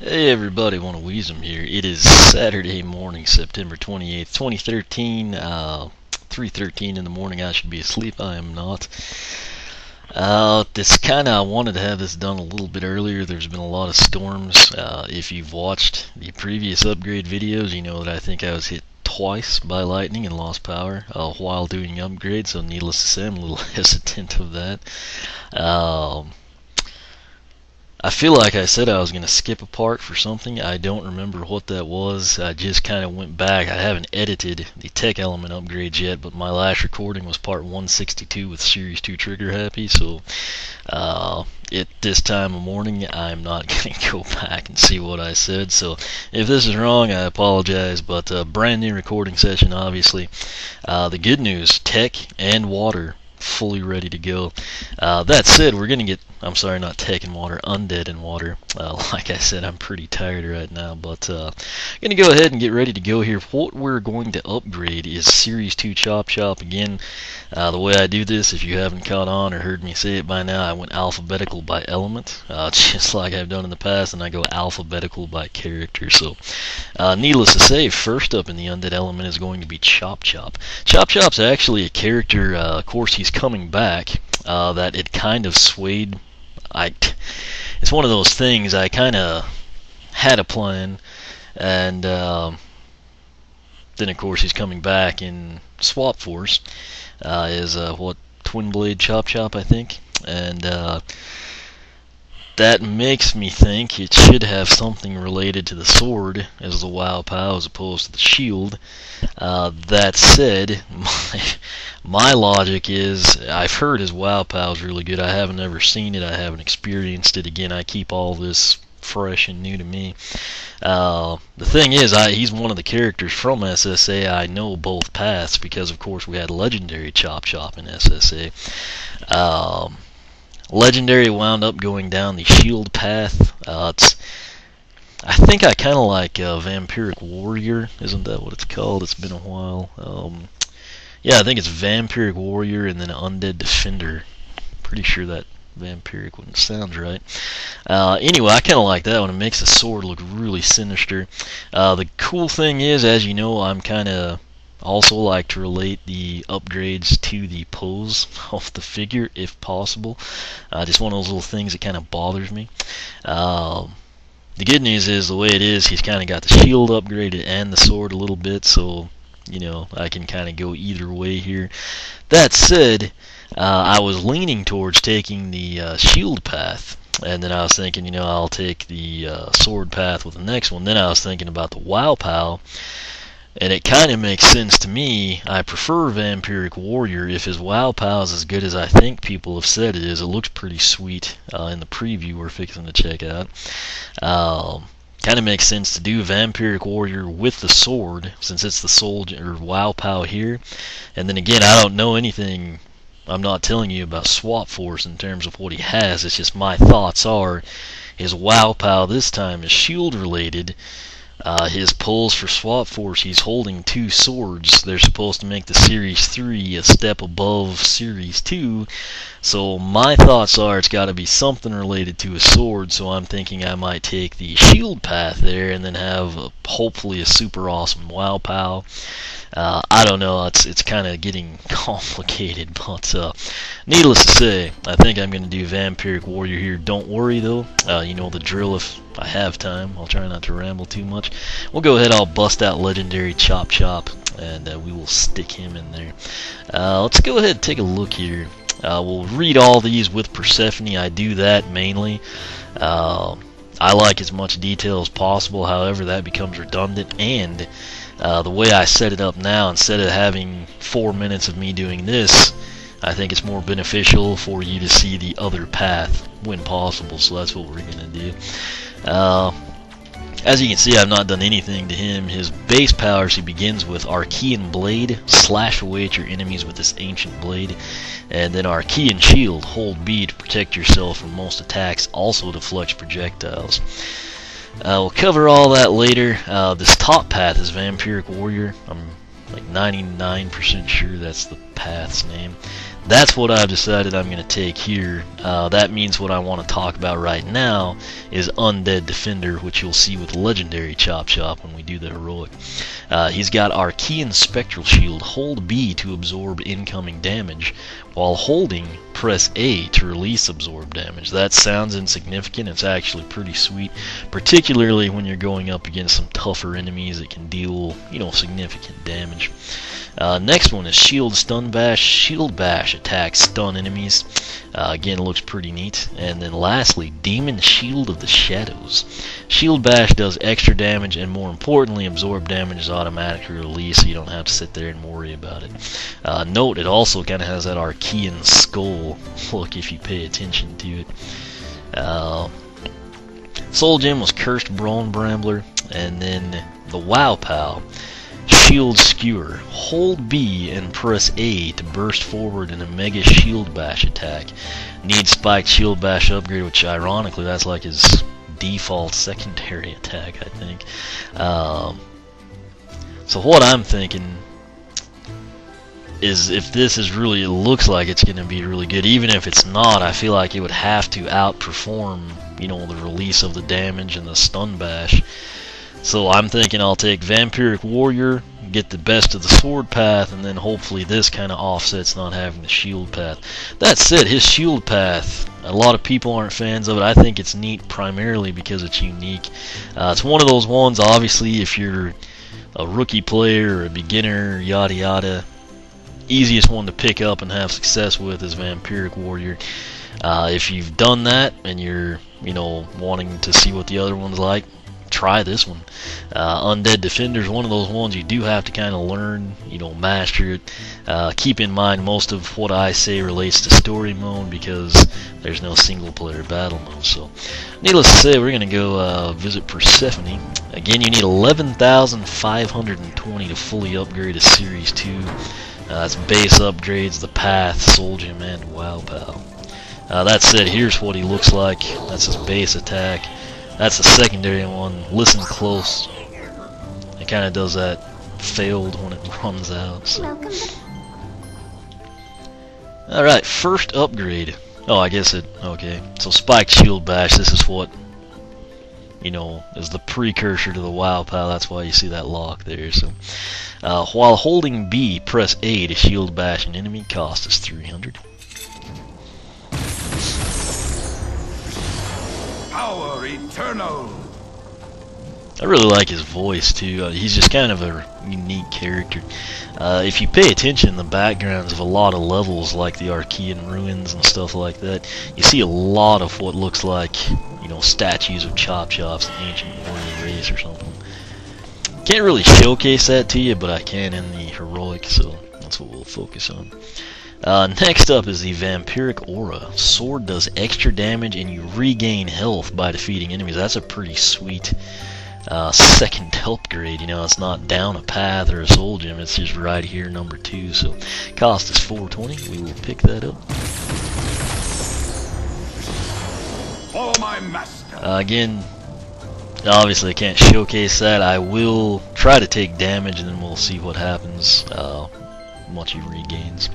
Hey everybody, Wanna Weasem here. It is Saturday morning, September 28th, 2013, 3:13 in the morning. I should be asleep. I am not. I wanted to have this done a little bit earlier. There's been a lot of storms. If you've watched the previous upgrade videos, you know that I think I was hit twice by lightning and lost power while doing upgrades, so needless to say, I'm a little hesitant of that. I feel like I said I was going to skip a part for something. I don't remember what that was. I just kind of went back. I haven't edited the tech element upgrades yet, but my last recording was part 162 with Series 2 Trigger Happy, so at this time of morning, I'm not going to go back and see what I said. So if this is wrong, I apologize, but brand new recording session, obviously. The good news, tech and water fully ready to go. That said, we're going to get, I'm sorry, not tech and water, undead and water. Like I said, I'm pretty tired right now, but I'm going to go ahead and get ready to go here. What we're going to upgrade is Series 2 Chop Chop. Again, the way I do this, if you haven't caught on or heard me say it by now, I went alphabetical by element, just like I've done in the past, and I go alphabetical by character. So, needless to say, first up in the undead element is going to be Chop Chop. Chop Chop's actually a character, of course, he's coming back, that it kind of swayed. It's one of those things, I kind of had a plan, and then of course he's coming back in Swap Force, is what, Twin Blade Chop Chop, I think, and that makes me think it should have something related to the sword as the WoW POW as opposed to the shield. That said, my logic is, I've heard his WoW POW is really good. I haven't ever seen it. I haven't experienced it. Again, I keep all this fresh and new to me. The thing is, he's one of the characters from SSA I know both paths, because of course we had legendary Chop Chop in SSA. Legendary wound up going down the shield path. I think I kind of like Vampiric Warrior. Isn't that what it's called? It's been a while. Yeah, I think it's Vampiric Warrior and then Undead Defender. Pretty sure that Vampiric one sounds right. Anyway, I kind of like that one. It makes the sword look really sinister. The cool thing is, as you know, I'm kind of also like to relate the upgrades to the pose of the figure, if possible. Just one of those little things that kind of bothers me. The good news is, the way it is, he's kind of got the shield upgraded and the sword a little bit, so, you know, I can kind of go either way here. That said, I was leaning towards taking the shield path, and then I was thinking, you know, I'll take the sword path with the next one. Then I was thinking about the WoW POW, and it kind of makes sense to me. I prefer Vampiric Warrior. If his WoW POW is as good as I think people have said it is, it looks pretty sweet in the preview we're fixing to check out. Kind of makes sense to do Vampiric Warrior with the sword, since it's the soldier or WoW POW here. And then again, I don't know anything. I'm not telling you about Swap Force in terms of what he has. It's just my thoughts are his WoW POW this time is shield related. His pulls for Swap Force, he's holding two swords. They're supposed to make the Series 3 a step above Series 2. So my thoughts are it's got to be something related to a sword. So I'm thinking I might take the shield path there and then have hopefully a super awesome WoW POW. I don't know, it's kind of getting complicated, but needless to say, I think I'm going to do Vampiric Warrior here. Don't worry though, you know the drill. If I have time, I'll try not to ramble too much. We'll go ahead, I'll bust out legendary Chop Chop, and we will stick him in there. Let's go ahead and take a look here. We'll read all these with Persephone. I do that mainly. I like as much detail as possible, however that becomes redundant, and the way I set it up now, instead of having 4 minutes of me doing this, I think it's more beneficial for you to see the other path when possible, so that's what we're going to do. As you can see, I've not done anything to him. His base powers, he begins with Archean Blade, slash away at your enemies with this ancient blade, and then Archean Shield, hold B to protect yourself from most attacks, also deflects projectiles. We'll cover all that later. This top path is Vampiric Warrior. I'm like 99% sure that's the path's name. That's what I've decided I'm going to take here. That means what I want to talk about right now is Undead Defender, which you'll see with Legendary Chop Chop when we do the heroic. He's got Archean Spectral Shield. Hold B to absorb incoming damage. While holding, press A to release absorb damage. That sounds insignificant. It's actually pretty sweet, particularly when you're going up against some tougher enemies that can deal, significant damage. Next one is Shield Stun Bash. Shield Bash attacks stun enemies. Again, looks pretty neat. And then lastly, Demon Shield of the Shadows. Shield Bash does extra damage, and more importantly, absorb damage is automatically released, so you don't have to sit there and worry about it. Note, it also kind of has that Archean skull look if you pay attention to it. Soul Gem was Cursed Bone Brambler, and then the Wow Pow. Shield Skewer. Hold B and press A to burst forward in a Mega Shield Bash attack. Needs Spiked Shield Bash upgrade, which ironically that's like his default secondary attack, I think. So what I'm thinking is if this is really, it looks like it's going to be really good. Even if it's not, I feel like it would have to outperform, the release of the damage and the stun bash. So I'm thinking I'll take Vampiric Warrior, get the best of the sword path, and then hopefully this kind of offsets not having the shield path. That said, his shield path, a lot of people aren't fans of it. I think it's neat primarily because it's unique. It's one of those ones, obviously, if you're a rookie player or a beginner, yada yada, easiest one to pick up and have success with is Vampiric Warrior. If you've done that and you're, wanting to see what the other one's like, try this one. Undead Defender is one of those ones you do have to kind of learn, master it. Keep in mind most of what I say relates to story mode because there's no single player battle mode. So needless to say, we're going to go visit Persephone. Again, you need 11,520 to fully upgrade to Series 2. That's base upgrades, the path, Soul Gem, and Wow Pow. That said, here's what he looks like. That's his base attack. That's the secondary one. Listen close. It kind of does that failed when it runs out. So. Alright, first upgrade. Oh, I guess it... Okay. So Spiked Shield Bash, this is what, is the precursor to the Wow Pow. That's why you see that lock there. So, while holding B, press A to Shield Bash an enemy. Cost is 300. Power eternal. I really like his voice too. He's just kind of a unique character. If you pay attention in the backgrounds of a lot of levels like the Archean ruins and stuff like that, you see a lot of what looks like, statues of Chop Chop's the ancient warrior race or something. Can't really showcase that to you, but I can in the heroic, so that's what we'll focus on. Next up is the Vampiric Aura. Sword does extra damage and you regain health by defeating enemies. That's a pretty sweet second upgrade. It's not down a path or a soul gem, it's just right here, number 2. So cost is 420. We will pick that up. For my master. Again, obviously I can't showcase that. I will try to take damage and then we'll see what happens once he regains.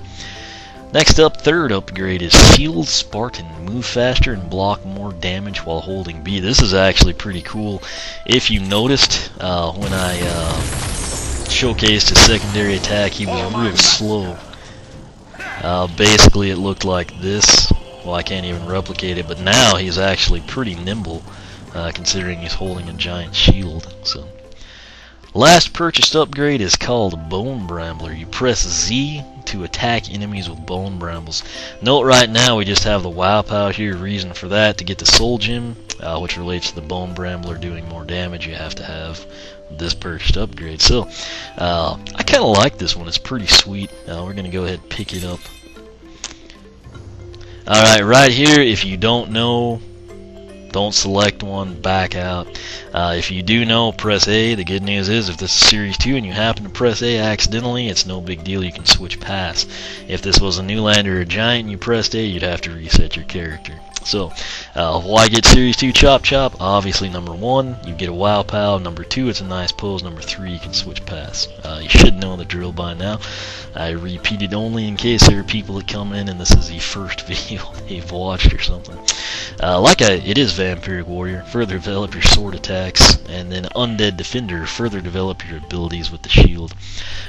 Next up, third upgrade is Shield Spartan. Move faster and block more damage while holding B. This is actually pretty cool. If you noticed, when I showcased his secondary attack, he was real slow. Basically, it looked like this. Well, I can't even replicate it, but now he's actually pretty nimble, considering he's holding a giant shield. So, last purchased upgrade is called Bone Brambler. You press Z to attack enemies with bone brambles. Note right now we just have the Wow Pow here. Reason for that, to get the Soul Gem, which relates to the Bone Brambler doing more damage, you have to have this purchased upgrade. So I kind of like this one. It's pretty sweet. We're going to go ahead and pick it up. Alright, right here, if you don't know, don't select one, back out. If you do know, press A. The good news is if this is Series 2 and you happen to press A accidentally, it's no big deal, you can switch paths. If this was a Newlander or a Giant and you pressed A, you'd have to reset your character. So, why get Series 2 Chop Chop? Obviously, number 1, you get a Wow Pow. Number 2, it's a nice pose. Number 3, you can switch paths. You should know the drill by now. I repeat it only in case there are people that come in and this is the first video they've watched or something. It is Vampiric Warrior. Further develop your sword attacks, and then Undead Defender. Further develop your abilities with the shield.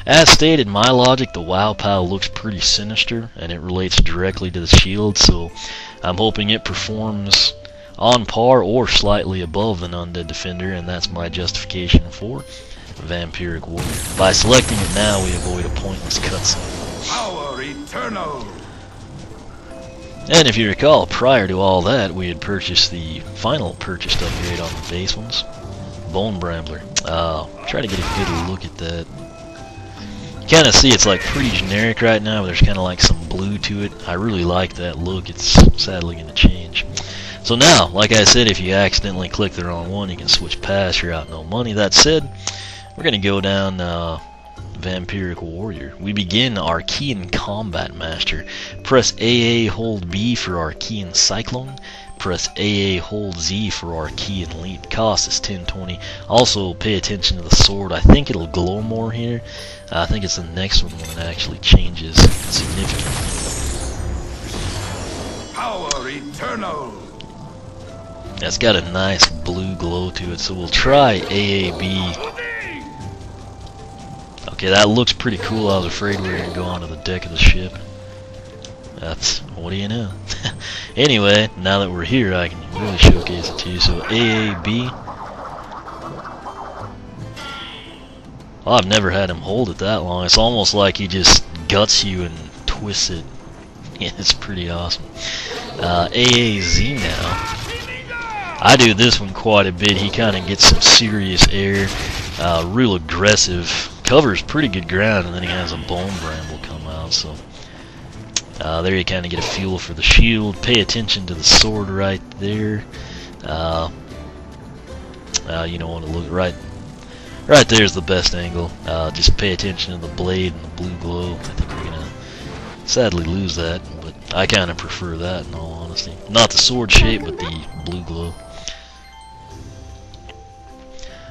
As stated, my logic, the Wow Pow looks pretty sinister, and it relates directly to the shield, so I'm hoping it performs on par or slightly above an Undead Defender, and that's my justification for Vampiric Warrior. By selecting it now, we avoid a pointless cutscene. Power eternal! And if you recall, prior to all that, we had purchased the final purchased upgrade on the base ones, Bone Brambler. Try to get a good look at that. You kind of see it's like pretty generic right now, but there's kind of like some blue to it. I really like that look. It's sadly going to change. So now, like I said, if you accidentally click the wrong one, you can switch paths. You're out no money. That said, we're going to go down Vampiric Warrior. We begin Archean Combat Master. Press AA, hold B for Archean Cyclone. Press AA, hold Z for Archean Leap. Cost is 1020. Also, pay attention to the sword. I think it'll glow more here. I think it's the next one when it actually changes significantly. Power eternal! It's got a nice blue glow to it, so we'll try AAB. Okay, that looks pretty cool. I was afraid we were going to go onto the deck of the ship. That's, what do you know? Anyway, now that we're here, I can really showcase it to you. So AAB. Well, I've never had him hold it that long. It's almost like he just guts you and twists it. Yeah, it's pretty awesome. AAZ now. I do this one quite a bit. He kind of gets some serious air, real aggressive. Covers pretty good ground, and then he has a Bone Bramble come out. So there you kind of get a feel for the shield. Pay attention to the sword right there. You don't want to look right there's the best angle. Just pay attention to the blade and the blue glow. I think we're gonna sadly lose that, but I kind of prefer that in all honesty. Not the sword shape, but the blue glow.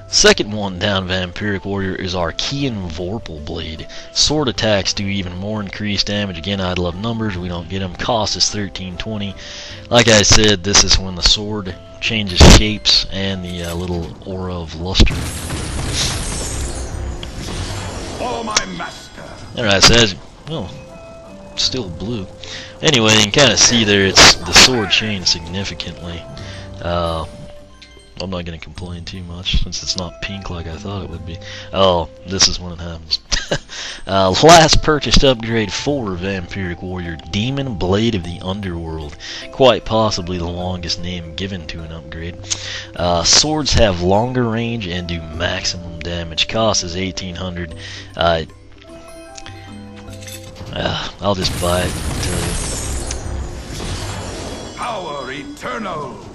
Second one down Vampiric Warrior is Archean Vorpal Blade. Sword attacks do even more increased damage. Again, I'd love numbers. We don't get them. Cost is 1320. Like I said, this is when the sword changes shapes and the little aura of luster. Follow my master. Alright, so as, still blue. Anyway, you can kind of see there, it's the sword changed significantly. I'm not going to complain too much since it's not pink like I thought it would be. Oh, this is when it happens. Last purchased upgrade for Vampiric Warrior, Demon Blade of the Underworld. Quite possibly the longest name given to an upgrade. Swords have longer range and do maximum damage. Cost is 1800. I'll just buy it and tell you. Power eternal!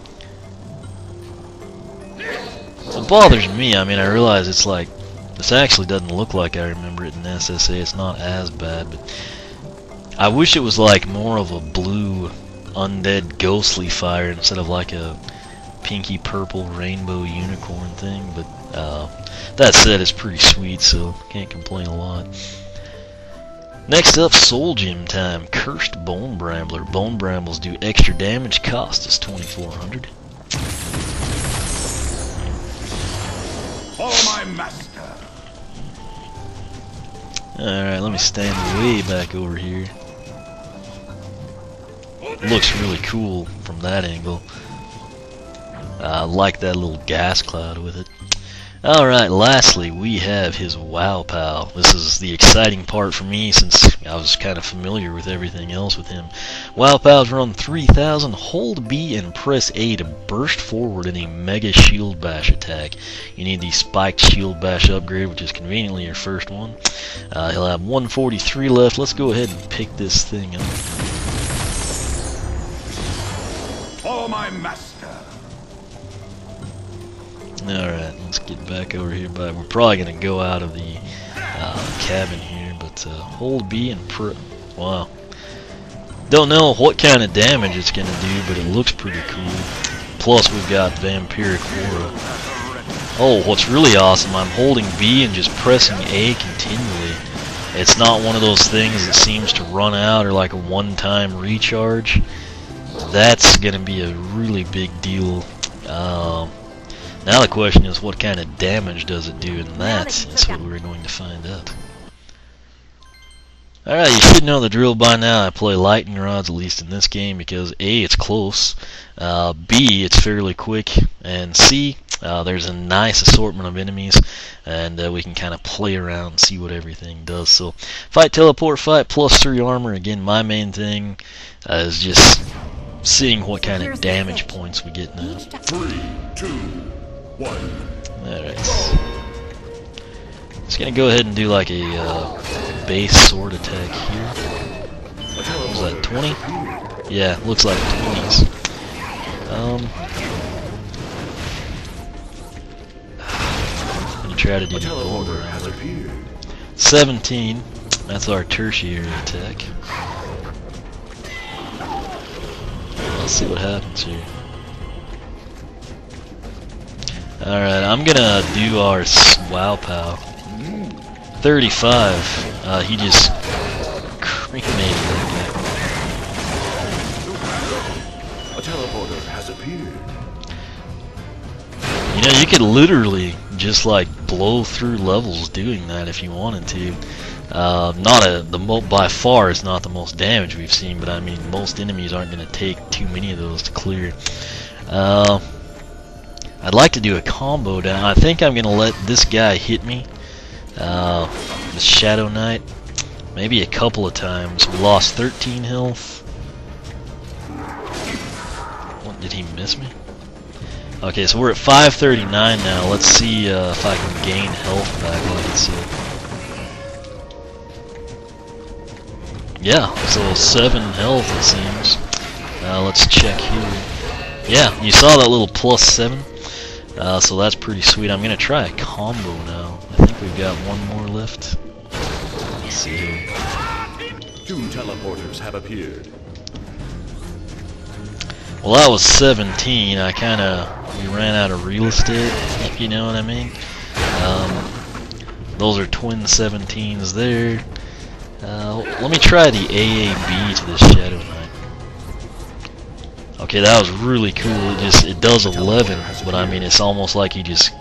It bothers me. I mean, I realize it's like, this actually doesn't look like I remember it in SSA. It's not as bad, but I wish it was like more of a blue undead ghostly fire instead of like a pinky purple rainbow unicorn thing. But that said, it's pretty sweet, so can't complain a lot. Next up, Soul Gem time. Cursed Bone Brambler. Bone Brambles do extra damage. Cost is 2400. Follow my master. Alright, let me stand way back over here. Looks really cool from that angle. I like that little gas cloud with it. Alright, lastly, we have his Wow Pal. This is the exciting part for me since I was kind of familiar with everything else with him. Wow Pals run 3000, hold B and press A to burst forward in a Mega Shield Bash attack. You need the Spiked Shield Bash upgrade, which is conveniently your first one. He'll have 143 left. Let's go ahead and pick this thing up. Follow my master. Alright, let's get back over here. But we're probably going to go out of the cabin here, but hold B and wow. Don't know what kind of damage it's going to do, but it looks pretty cool. Plus, we've got Vampiric Aura. Oh, what's really awesome, I'm holding B and just pressing A continually. It's not one of those things that seems to run out or like a one-time recharge. That's going to be a really big deal. Now the question is, what kind of damage does it do? And that's what we're going to find out. Alright, you should know the drill by now. I play lightning rods, at least in this game, because A, it's close, B, it's fairly quick, and C, there's a nice assortment of enemies, and we can kind of play around and see what everything does. So, fight, teleport, fight, plus 3 armor. Again, my main thing is just seeing what kind of damage points we get now. 3, 2, 1. Alright. Just gonna go ahead and do like a base sword attack here. What was that, 20? Yeah, looks like 20s. I'm gonna try to do the gold around. 17, that's our tertiary attack. Let's see what happens here. Alright, I'm gonna do our wow pow. 35. He just cremated that A teleporter has appeared. guy. You know, you could literally just like blow through levels doing that if you wanted to. By far, it's not the most damage we've seen, but I mean, most enemies aren't going to take too many of those to clear. I'd like to do a combo down. I think I'm going to let this guy hit me. The Shadow Knight, maybe a couple of times. We lost 13 health. What, did he miss me? Okay, so we're at 539 now. Let's see if I can gain health back like it said. Yeah, so 7 health it seems. Let's check here. Yeah, you saw that little +7. So that's pretty sweet. I'm gonna try a combo now. I think we've got one more left. Let's see here. 2 teleporters have appeared. Well, that was 17. We ran out of real estate, if you know what I mean. Those are twin 17s there. Let me try the AAB to this Shadow Knight. Okay, that was really cool. It does 11, but I mean, it's almost like he just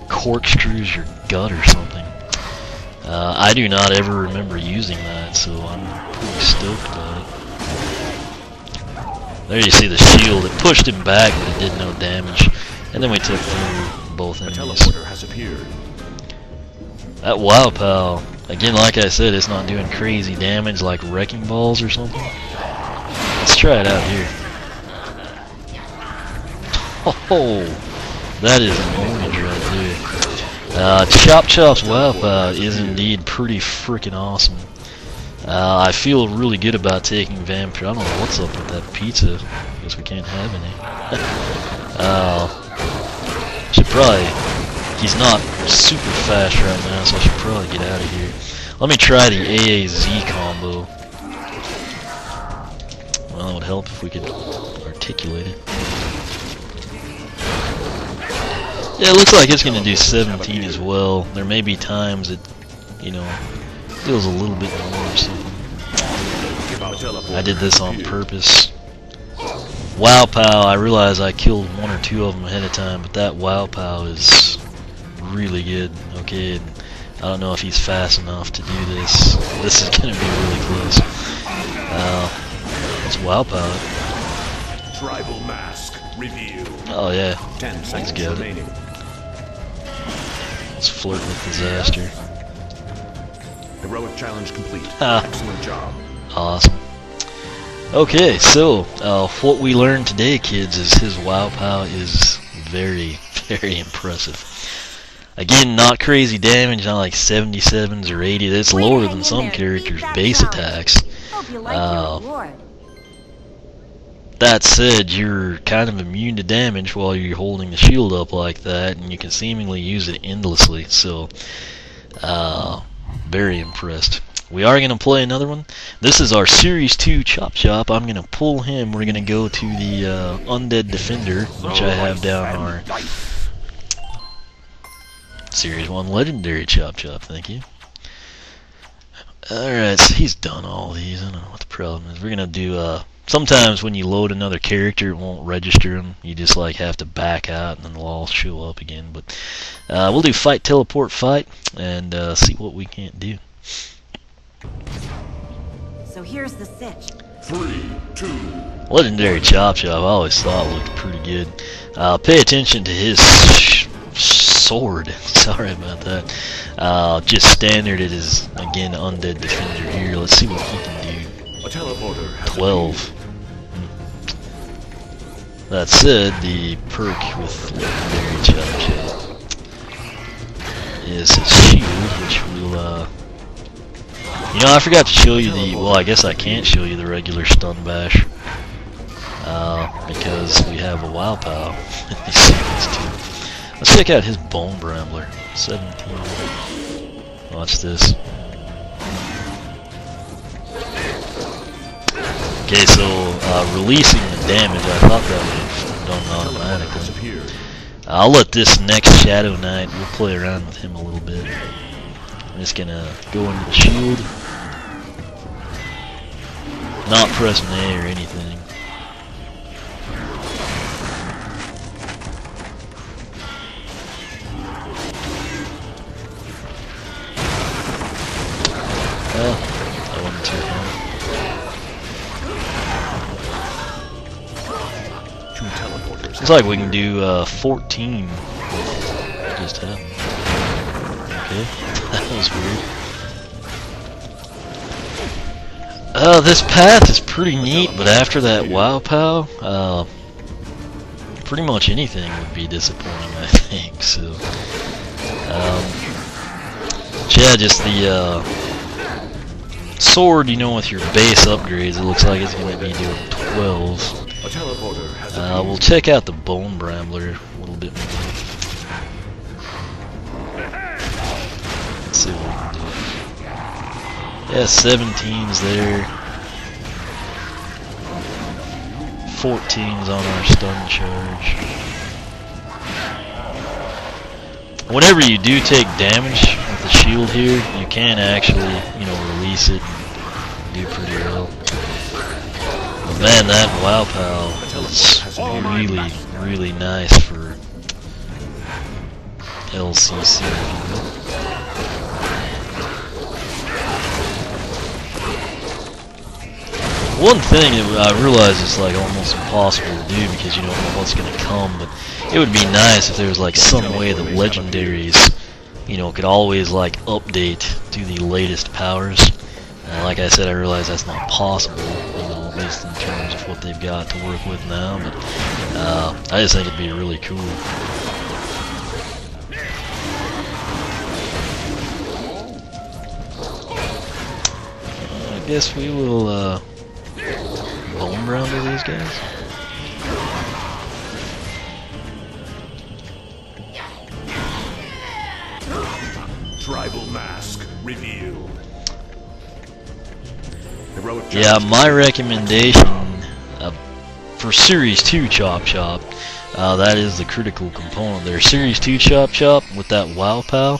corkscrews your gut or something. I do not ever remember using that, so I'm pretty stoked about it. There you see the shield. It pushed him back, but it did no damage. And then we took through both enemies. Teleporter has appeared. That wow pal, again, like I said, it's not doing crazy damage like wrecking balls or something. Let's try it out here. Oh, that is damage right there. Chop Chop's wow pal is indeed pretty freaking awesome. I feel really good about taking Vampire. I don't know what's up with that pizza. Guess we can't have any. Should probably. He's not super fast right now, so I should probably get out of here. Let me try the AAZ combo. Well, it would help if we could articulate it. Yeah, it looks like it's going to do 17 as well. There may be times it, you know, feels a little bit more or something. I did this on purpose. Wow Pow, I realize I killed 1 or 2 of them ahead of time, but that Wow Pow is really good. Okay, and I don't know if he's fast enough to do this. This is going to be really close. Let's Wow Pow it. Tribal mask reveal. Oh yeah, 10 let's seconds get remaining. it. Let's flirt with disaster. Heroic challenge complete. Ah. Excellent job. Awesome. Okay, so what we learned today, kids, is his Wow Pow is very, very impressive. Again, not crazy damage, not like 77s or 80s. It's lower than some characters' base attacks. That said, you're kind of immune to damage while you're holding the shield up like that, and you can seemingly use it endlessly. So, very impressed. we are going to play another one. This is our Series 2 Chop Chop. I'm going to pull him. We're going to go to the Undead Defender, which I have down our Series 1 Legendary Chop Chop. Thank you. Alright, so he's done all these. I don't know what the problem is. We're going to do, sometimes when you load another character, it won't register them. You just like have to back out and then they'll all show up again. But we'll do fight, teleport, fight, and see what we can't do. So here's the sitch. 3, 2. Legendary Chop Chop, I always thought looked pretty good. Pay attention to his sword. Sorry about that. Just standard, it is again Undead Defender here. Let's see what he can do. A teleporter has 12. That said, the perk with Legendary Chop Chop is his shield, which will, you know, I forgot to show you the, well, I guess I can't show you the regular stun bash, because we have a WoW Pow in these sequence too. Let's check out his Bone Brambler. 17. Watch this. Okay, so releasing the damage, I thought that would have done automatically. I'll let this next Shadow Knight, we'll play around with him a little bit. I'm just gonna go into the shield. Not pressing A or anything. Well, that wasn't too hard. 2 teleporters. Looks like we can do 14 with just happened. Okay, that was weird. This path is pretty neat, but after that WoW Pow, pretty much anything would be disappointing, I think. So, yeah, just the sword, you know, with your base upgrades, it looks like it's going to be doing 12. A teleporter has We'll check out the Bone Brambler a little bit more. Let's see what we can do. Yeah, 17's there. 14's on our stun charge. Whenever you do take damage with the shield here, you can actually, you know, release it and do pretty well. But man, that WoW Pow is really, really nice for LCC. One thing that I realize is like almost impossible to do because you don't know what's going to come, but it would be nice if there was like some way that legendaries, you know, could always like update to the latest powers. Like I said, I realize that's not possible, you know, at least in terms of what they've got to work with now, but I just think it'd be really cool. I guess we will Bone Brounder these guys. Tribal mask revealed. Yeah, my recommendation for Series 2 Chop Chop, that is the critical component there. Series 2 Chop Chop with that WoW Pow,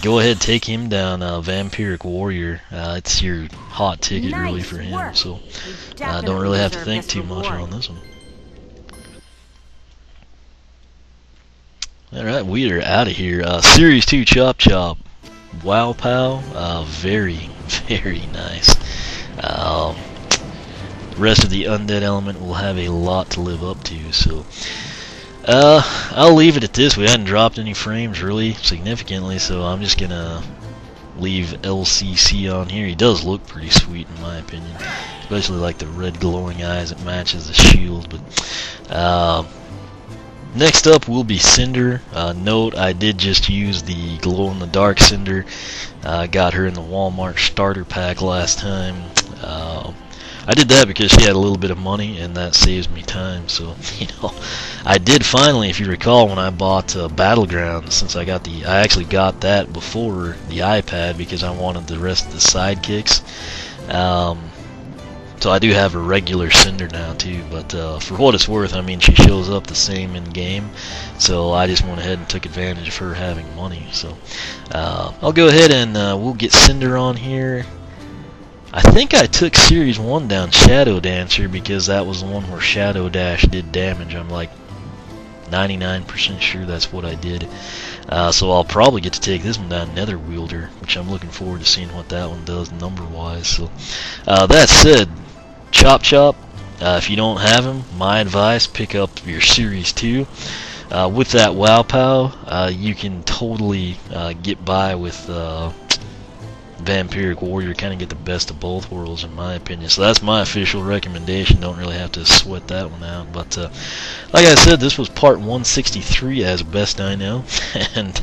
go ahead, take him down, Vampiric Warrior. It's your hot ticket really for him, so don't really have to think too much on this one. Alright, we are out of here. Series 2 Chop Chop, WoW Pow, very, very nice. The rest of the undead element will have a lot to live up to, so I'll leave it at this. We hadn't dropped any frames really significantly, so I'm just gonna leave LCC on here. He does look pretty sweet in my opinion, especially like the red glowing eyes. It matches the shield. But next up will be Cinder. Note, I did just use the glow-in-the-dark Cinder. Got her in the Walmart starter pack last time. I did that because she had a little bit of money, and that saves me time. So, I did finally, if you recall, when I bought Battlegrounds, since I actually got that before the iPad because I wanted the rest of the sidekicks. So I do have a regular Cinder now too, but for what it's worth, I mean, she shows up the same in game, so I just went ahead and took advantage of her having money. So I'll go ahead and we'll get Cinder on here. I think I took Series 1 down Shadow Dancer because that was the one where Shadow Dash did damage. I'm like 99% sure that's what I did. So I'll probably get to take this one down Nether Wielder, which I'm looking forward to seeing what that one does number-wise. So that said, Chop Chop, if you don't have him, my advice, pick up your Series 2. With that Wow Pow, you can totally get by with Vampiric Warrior, kind of get the best of both worlds in my opinion. So that's my official recommendation. Don't really have to sweat that one out. But like I said, this was part 163 as best I know. And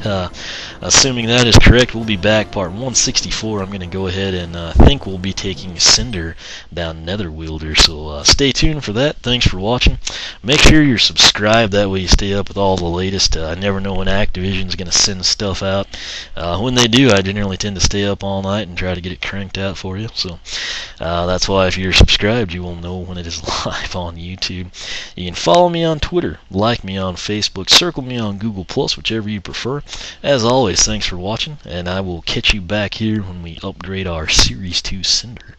assuming that is correct, we'll be back part 164. I'm going to go ahead and think we'll be taking Cinder down Nether Wielder. So stay tuned for that. Thanks for watching. Make sure you're subscribed. That way you stay up with all the latest. I never know when Activision's going to send stuff out. When they do, I generally tend to stay up all night and try to get it cranked out for you. So that's why if you're subscribed, you will know when it is live on YouTube. You can follow me on Twitter, like me on Facebook, circle me on Google+, whichever you prefer. As always, thanks for watching, and I will catch you back here when we upgrade our Series 2 Cinder.